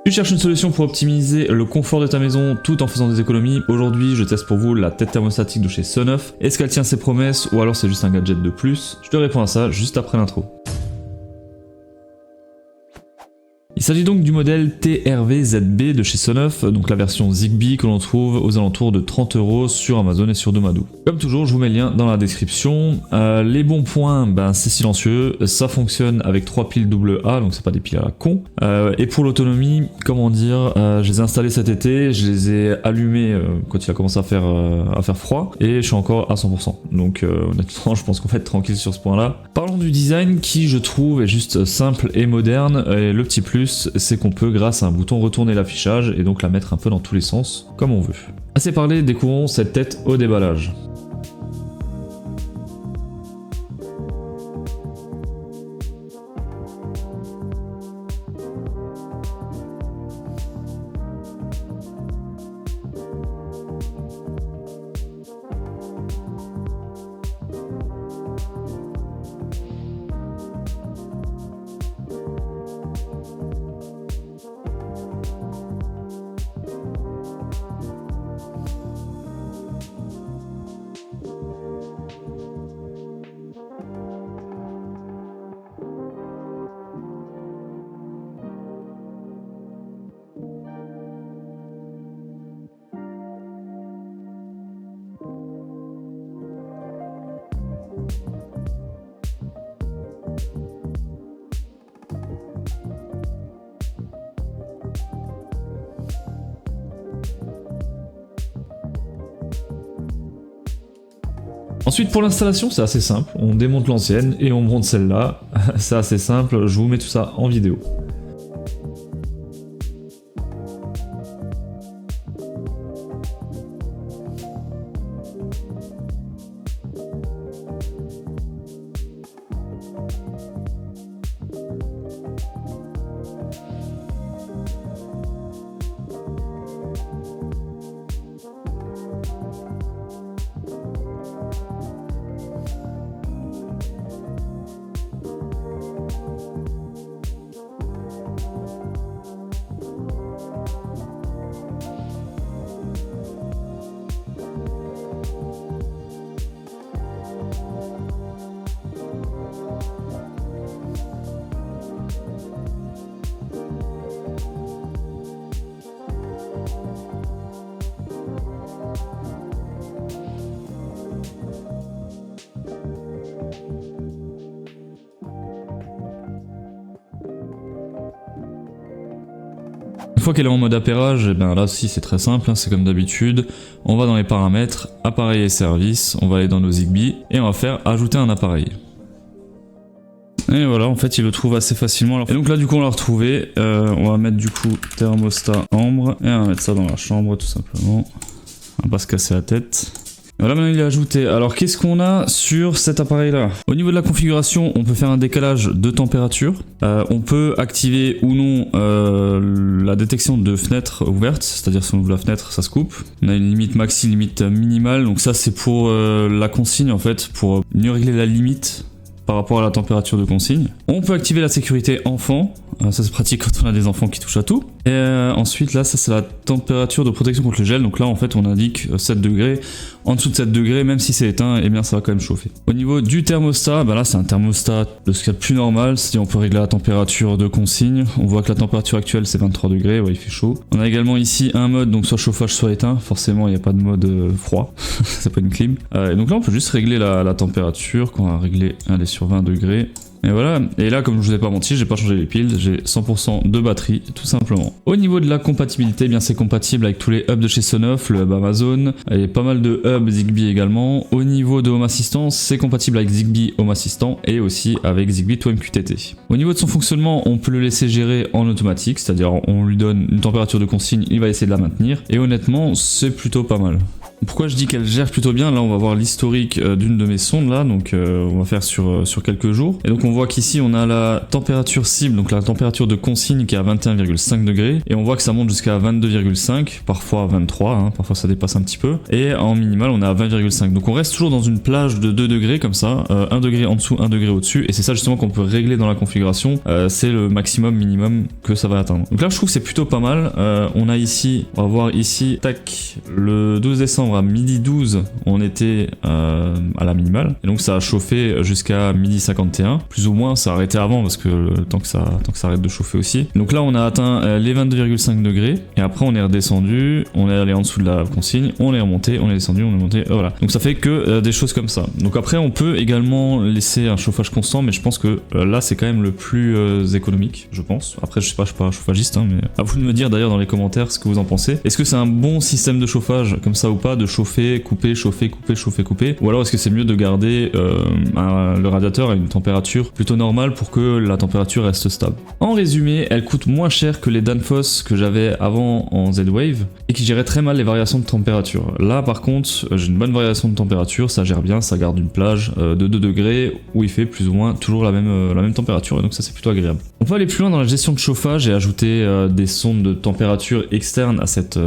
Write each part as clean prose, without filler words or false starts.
Tu cherches une solution pour optimiser le confort de ta maison tout en faisant des économies. Aujourd'hui, je teste pour vous la tête thermostatique de chez Sonoff. Est-ce qu'elle tient ses promesses ou alors c'est juste un gadget de plus? Je te réponds à ça juste après l'intro. Il s'agit donc du modèle TRV-ZB de chez Sonoff, donc la version Zigbee que l'on trouve aux alentours de 30 € sur Amazon et sur Domadou. Comme toujours, je vous mets le lien dans la description. Les bons points, c'est silencieux, ça fonctionne avec 3 piles AA, donc c'est pas des piles à la con. Et pour l'autonomie, comment dire, je les ai installées cet été, je les ai allumées quand il a commencé à faire froid, et je suis encore à 100%. Donc honnêtement, je pense qu'on va être tranquille sur ce point-là. Parlons du design qui, je trouve, est juste simple et moderne, et le petit plus, c'est qu'on peut, grâce à un bouton, retourner l'affichage et donc la mettre un peu dans tous les sens, comme on veut. Assez parlé, découvrons cette tête au déballage. Ensuite, pour l'installation, c'est assez simple, on démonte l'ancienne et on monte celle-là, c'est assez simple, je vous mets tout ça en vidéo. Une fois qu'elle est en mode appairage, et bien là aussi c'est très simple, c'est comme d'habitude. On va dans les paramètres, appareil et services, on va aller dans nos Zigbee et on va faire ajouter un appareil. Et voilà, en fait il le trouve assez facilement. Et donc là du coup on l'a retrouvé, on va mettre du coup thermostat ambre et on va mettre ça dans la chambre tout simplement. On va pas se casser la tête. Voilà, maintenant il est ajouté. Alors qu'est-ce qu'on a sur cet appareil là? Au niveau de la configuration, on peut faire un décalage de température. On peut activer ou non la détection de fenêtres ouvertes, c'est-à-dire si on ouvre la fenêtre, ça se coupe. On a une limite maxi, limite minimale, donc ça c'est pour la consigne en fait, pour mieux régler la limite par rapport à la température de consigne. On peut activer la sécurité enfant, ça c'est pratique quand on a des enfants qui touchent à tout. Et ensuite là ça c'est la température de protection contre le gel, donc là en fait on indique 7 degrés. En dessous de 7 degrés, même si c'est éteint, eh bien ça va quand même chauffer. Au niveau du thermostat, là c'est un thermostat de ce qu'il y a de plus normal, c'est-à-dire on peut régler la température de consigne. On voit que la température actuelle c'est 23 degrés, ouais il fait chaud. On a également ici un mode, donc soit chauffage soit éteint, forcément il n'y a pas de mode froid, c'est pas une clim. Et donc là on peut juste régler la température, qu'on va régler, elle est sur 20 degrés. Et voilà, et là comme je vous ai pas menti, j'ai pas changé les piles, j'ai 100% de batterie tout simplement. Au niveau de la compatibilité, eh bien c'est compatible avec tous les hubs de chez Sonoff, le hub Amazon, et pas mal de hubs Zigbee également. Au niveau de Home Assistant, c'est compatible avec Zigbee Home Assistant et aussi avec Zigbee to MQTT. Au niveau de son fonctionnement, on peut le laisser gérer en automatique, c'est-à-dire on lui donne une température de consigne, il va essayer de la maintenir, et honnêtement c'est plutôt pas mal. Pourquoi je dis qu'elle gère plutôt bien? Là on va voir l'historique d'une de mes sondes là, donc on va faire sur quelques jours. Et donc on voit qu'ici on a la température cible, donc la température de consigne qui est à 21,5 degrés. Et on voit que ça monte jusqu'à 22,5, parfois 23, hein, parfois ça dépasse un petit peu. Et en minimal on est à 20,5. Donc on reste toujours dans une plage de 2 degrés comme ça, 1 degré en dessous, 1 degré au-dessus. Et c'est ça justement qu'on peut régler dans la configuration, c'est le maximum minimum que ça va atteindre. Donc là je trouve que c'est plutôt pas mal. On a ici, on va voir ici, tac, le 12 décembre à midi 12, on était à la minimale. Et donc ça a chauffé jusqu'à midi 51. Plus ou moins, ça a arrêté avant parce que tant que ça arrête de chauffer aussi. Donc là, on a atteint les 22,5 degrés. Et après, on est redescendu. On est allé en dessous de la consigne. On est remonté. On est descendu. On est monté. Voilà. Donc ça fait que des choses comme ça. Donc après, on peut également laisser un chauffage constant. Mais je pense que là, c'est quand même le plus économique, je pense. Après, je sais pas, je suis pas chauffagiste. Hein, mais à vous de me dire d'ailleurs dans les commentaires ce que vous en pensez. Est-ce que c'est un bon système de chauffage comme ça ou pas, de chauffer, couper, chauffer, couper, chauffer, couper, ou alors est-ce que c'est mieux de garder le radiateur à une température plutôt normale pour que la température reste stable? En résumé, elle coûte moins cher que les Danfoss que j'avais avant en Z-Wave et qui géraient très mal les variations de température. Là par contre, j'ai une bonne variation de température, ça gère bien, ça garde une plage de 2 degrés où il fait plus ou moins toujours la même température, et donc ça c'est plutôt agréable. On peut aller plus loin dans la gestion de chauffage et ajouter des sondes de température externes à cette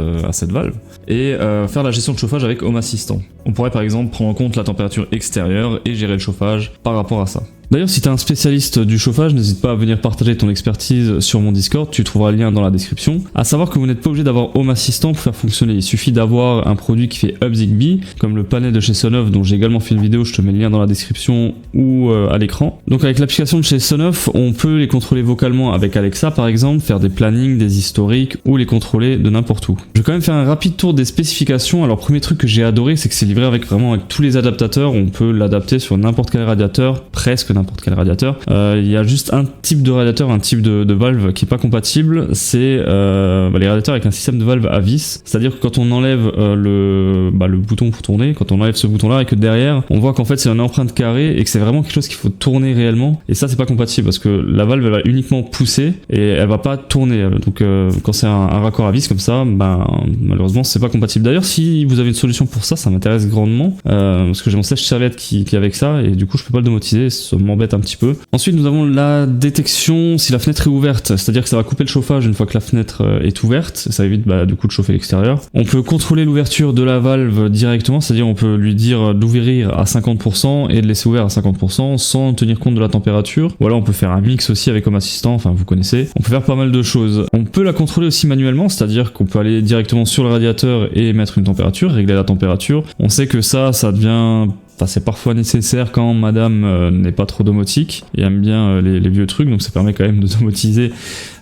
valve et faire la gestion de chauffage avec Home Assistant. On pourrait par exemple prendre en compte la température extérieure et gérer le chauffage par rapport à ça. D'ailleurs, si tu es un spécialiste du chauffage, n'hésite pas à venir partager ton expertise sur mon Discord, tu trouveras le lien dans la description. À savoir que vous n'êtes pas obligé d'avoir Home Assistant pour faire fonctionner, il suffit d'avoir un produit qui fait Hub Zigbee, comme le panel de chez Sonoff dont j'ai également fait une vidéo, je te mets le lien dans la description ou à l'écran. Donc avec l'application de chez Sonoff, on peut les contrôler vocalement avec Alexa par exemple, faire des plannings, des historiques ou les contrôler de n'importe où. Je vais quand même faire un rapide tour des spécifications. Alors premier truc que j'ai adoré, c'est que c'est livré avec tous les adaptateurs, on peut l'adapter sur n'importe quel radiateur, presque n'importe quel radiateur. Il y a juste un type de radiateur, un type de valve qui est pas compatible, c'est les radiateurs avec un système de valve à vis, c'est-à-dire que quand on enlève le bouton pour tourner, quand on enlève ce bouton là et que derrière on voit qu'en fait c'est une empreinte carrée et que c'est vraiment quelque chose qu'il faut tourner réellement, et ça c'est pas compatible parce que la valve elle va uniquement pousser et elle va pas tourner, donc quand c'est un raccord à vis comme ça, malheureusement c'est pas compatible. D'ailleurs si vous avez une solution pour ça, ça m'intéresse grandement parce que j'ai mon sèche-serviette qui est avec ça et du coup je peux pas le domotiser, ça m'embête un petit peu. Ensuite nous avons la détection si la fenêtre est ouverte, c'est-à-dire que ça va couper le chauffage une fois que la fenêtre est ouverte, ça évite du coup de chauffer l'extérieur. On peut contrôler l'ouverture de la valve directement, c'est-à-dire on peut lui dire d'ouvrir à 50% et de laisser ouvert à 50% sans tenir compte de la température, ou alors on peut faire un mix aussi avec Home Assistant, enfin vous connaissez. On peut faire pas mal de choses. On peut la contrôler aussi manuellement, c'est-à-dire qu'on peut aller directement sur le radiateur et mettre une température, régler la température. On sait que ça devient... c'est parfois nécessaire quand madame n'est pas trop domotique et aime bien les vieux trucs, donc ça permet quand même de domotiser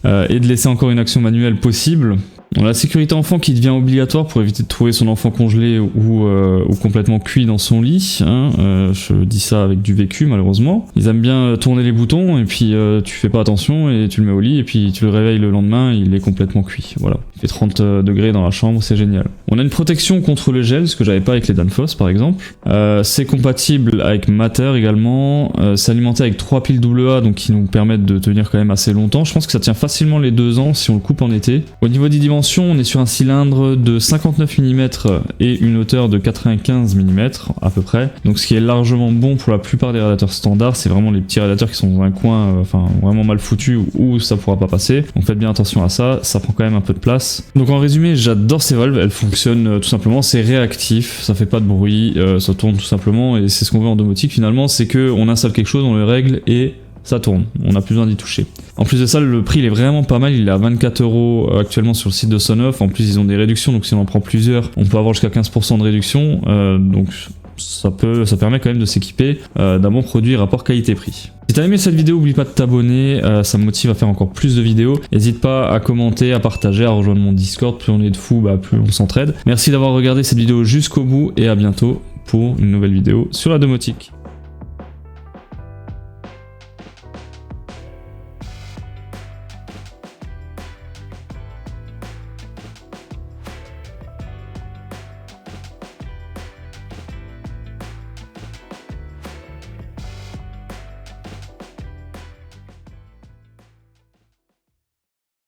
et de laisser encore une action manuelle possible. On a la sécurité enfant qui devient obligatoire pour éviter de trouver son enfant congelé ou complètement cuit dans son lit, hein. Je dis ça avec du vécu malheureusement. Ils aiment bien tourner les boutons et puis tu fais pas attention et tu le mets au lit et puis tu le réveilles le lendemain, il est complètement cuit. Voilà. Il fait 30 degrés dans la chambre, c'est génial. On a une protection contre le gel, ce que j'avais pas avec les Danfoss par exemple. C'est compatible avec Matter également. C'est alimenté avec 3 piles AA donc qui nous permettent de tenir quand même assez longtemps. Je pense que ça tient facilement les 2 ans si on le coupe en été. Au niveau des dimensions, on est sur un cylindre de 59 mm et une hauteur de 95 mm à peu près, donc ce qui est largement bon pour la plupart des radiateurs standards. C'est vraiment les petits radiateurs qui sont dans un coin vraiment mal foutus où ça pourra pas passer, donc faites bien attention à ça, ça prend quand même un peu de place. Donc en résumé, j'adore ces valves, elles fonctionnent tout simplement, c'est réactif, ça fait pas de bruit, ça tourne tout simplement, et c'est ce qu'on veut en domotique finalement, c'est que on installe quelque chose, on le règle et ça tourne, on n'a plus besoin d'y toucher. En plus de ça, le prix il est vraiment pas mal, il est à 24 € actuellement sur le site de Sonoff. En plus ils ont des réductions, donc si on en prend plusieurs, on peut avoir jusqu'à 15% de réduction, donc ça permet quand même de s'équiper d'un bon produit rapport qualité-prix. Si t'as aimé cette vidéo, oublie pas de t'abonner, ça me motive à faire encore plus de vidéos. N'hésite pas à commenter, à partager, à rejoindre mon Discord, plus on est de fous, plus on s'entraide. Merci d'avoir regardé cette vidéo jusqu'au bout et à bientôt pour une nouvelle vidéo sur la domotique.